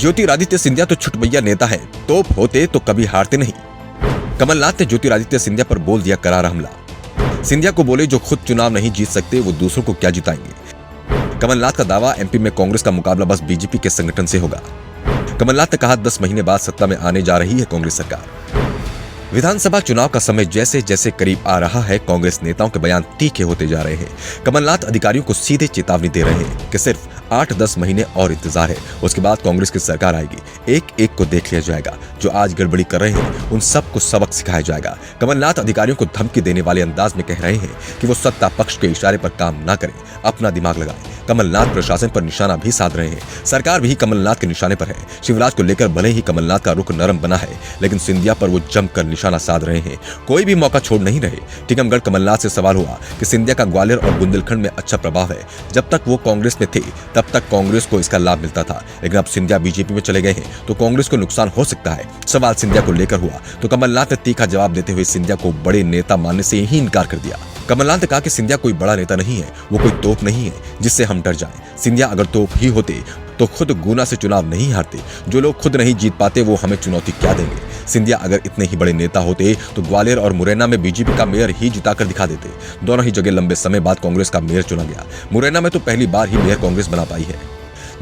ज्योतिरादित्य सिंधिया तो छुटभैया नेता है, तोप होते तो कभी हारते नहीं। कमलनाथ ने ज्योतिरादित्य सिंधिया पर बोल दिया करारा हमला। सिंधिया को बोले जो खुद चुनाव नहीं जीत सकते वो दूसरों को क्या जिताएंगे। कमलनाथ का दावा एमपी में कांग्रेस का मुकाबला बस बीजेपी के संगठन से होगा। कमलनाथ ने कहा 10 महीने बाद सत्ता में आने जा रही है कांग्रेस सरकार। विधानसभा चुनाव का समय जैसे जैसे करीब आ रहा है, कांग्रेस नेताओं के बयान तीखे होते जा रहे हैं। कमलनाथ अधिकारियों को सीधे चेतावनी दे रहे हैं कि सिर्फ 8-10 महीने और इंतजार है, उसके बाद कांग्रेस की सरकार आएगी। एक एक को देख लिया जाएगा, जो आज गड़बड़ी कर रहे हैं उन सबको सबक सिखाया जाएगा। कमलनाथ अधिकारियों को धमकी देने वाले अंदाज में कह रहे हैं कि वो सत्ता पक्ष के इशारे पर काम न करें, अपना दिमाग लगाएं। कमलनाथ प्रशासन पर निशाना भी साध रहे हैं। सरकार भी कमलनाथ के निशाने पर है। शिवराज को लेकर भले ही कमलनाथ का रुख नरम बना है, लेकिन सिंधिया पर वो जमकर निशाना साध रहे हैं। कोई भी मौका छोड़ नहीं रहे। टीकमगढ़ कमलनाथ से सवाल हुआ कि सिंधिया का ग्वालियर और बुंदेलखंड में अच्छा प्रभाव है। जब तक वो कांग्रेस में थे तब तक कांग्रेस को इसका लाभ मिलता था, लेकिन अब सिंधिया बीजेपी में चले गए हैं तो कांग्रेस को नुकसान हो सकता है। सवाल सिंधिया को लेकर हुआ तो कमलनाथ ने तीखा जवाब देते हुए सिंधिया को बड़े नेता मानने से ही इनकार कर दिया। कमलनाथ ने कहा कि सिंधिया कोई बड़ा नेता नहीं है, वो कोई तोप नहीं है जिससे हम डर जाएं। सिंधिया अगर तोप ही होते तो खुद गुना से चुनाव नहीं हारते। जो लोग खुद नहीं जीत पाते वो हमें चुनौती क्या देंगे। सिंधिया अगर इतने ही बड़े नेता होते तो ग्वालियर और मुरैना में बीजेपी का मेयर ही जिताकर दिखा देते। दोनों ही जगह लंबे समय बाद कांग्रेस का मेयर चुना गया। मुरैना में तो पहली बार ही मेयर कांग्रेस बना पाई है।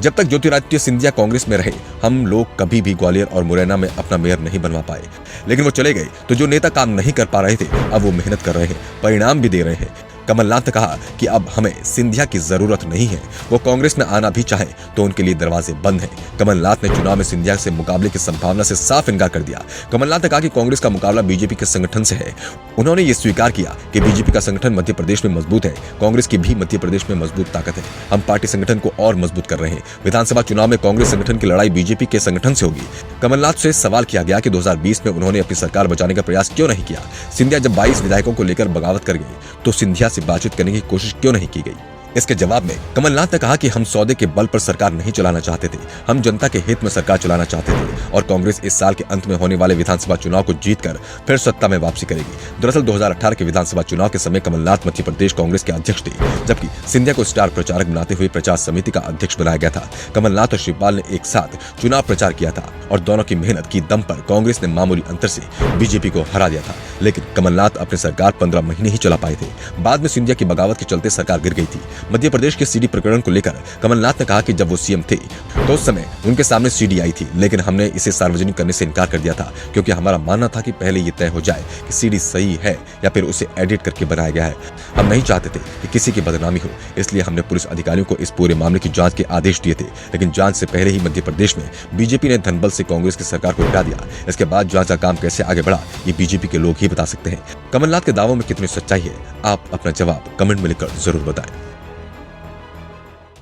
जब तक ज्योतिरादित्य सिंधिया कांग्रेस में रहे, हम लोग कभी भी ग्वालियर और मुरैना में अपना मेयर नहीं बनवा पाए, लेकिन वो चले गए तो जो नेता काम नहीं कर पा रहे थे अब वो मेहनत कर रहे हैं, परिणाम भी दे रहे हैं। कमलनाथ ने कहा कि अब हमें सिंधिया की जरूरत नहीं है। वो कांग्रेस में आना भी चाहे तो उनके लिए दरवाजे बंद हैं। कमलनाथ ने चुनाव में सिंधिया से मुकाबले की संभावना से साफ इनकार कर दिया। कमलनाथ ने कहा कि कांग्रेस का मुकाबला बीजेपी के संगठन से है। उन्होंने ये स्वीकार किया कि बीजेपी का संगठन मध्य प्रदेश में मजबूत है, कांग्रेस की भी मध्य प्रदेश में मजबूत ताकत है। हम पार्टी संगठन को और मजबूत कर रहे हैं। विधानसभा चुनाव में कांग्रेस संगठन की लड़ाई बीजेपी के संगठन से होगी। कमलनाथ से सवाल किया गया कि 2020 में उन्होंने अपनी सरकार बचाने का प्रयास क्यों नहीं किया। सिंधिया जब 22 विधायकों को लेकर बगावत कर गए तो सिंधिया से बातचीत करने की कोशिश क्यों नहीं की गई। इसके जवाब में कमलनाथ ने कहा कि हम सौदे के बल पर सरकार नहीं चलाना चाहते थे, हम जनता के हित में सरकार चलाना चाहते थे और कांग्रेस इस साल के अंत में होने वाले विधानसभा चुनाव को जीतकर फिर सत्ता में वापसी करेगी। दरअसल 2018 के विधानसभा चुनाव के समय कमलनाथ मध्य प्रदेश कांग्रेस के अध्यक्ष थे, जबकि सिंधिया को स्टार प्रचारक बनाते हुए प्रचार समिति का अध्यक्ष बनाया गया था। कमलनाथ और शिवपाल ने एक साथ चुनाव प्रचार किया था और दोनों की मेहनत की दम पर कांग्रेस ने मामूली अंतर से बीजेपी को हरा दिया था, लेकिन कमलनाथ अपनी सरकार 15 महीने ही चला पाए थे। बाद में सिंधिया की बगावत के चलते सरकार गिर गई थी। मध्य प्रदेश के सीडी प्रकरण को लेकर कमलनाथ ने कहा कि जब वो सीएम थे तो उस समय उनके सामने सीडी आई थी, लेकिन हमने इसे सार्वजनिक करने से इनकार कर दिया था, क्योंकि हमारा मानना था कि पहले ये तय हो जाए कि सीडी सही है या फिर उसे एडिट करके बनाया गया है। हम नहीं चाहते थे कि किसी की बदनामी हो, इसलिए हमने पुलिस अधिकारियों को इस पूरे मामले की जांच के आदेश दिए थे, लेकिन जांच से पहले ही मध्य प्रदेश में बीजेपी ने धनबल से कांग्रेस की सरकार को हटा दिया। इसके बाद जांच का काम कैसे आगे बढ़ा ये बीजेपी के लोग ही बता सकते हैं। कमलनाथ के दावों में कितनी सच्चाई है, आप अपना जवाब कमेंट में लिखकर जरूर बताएं।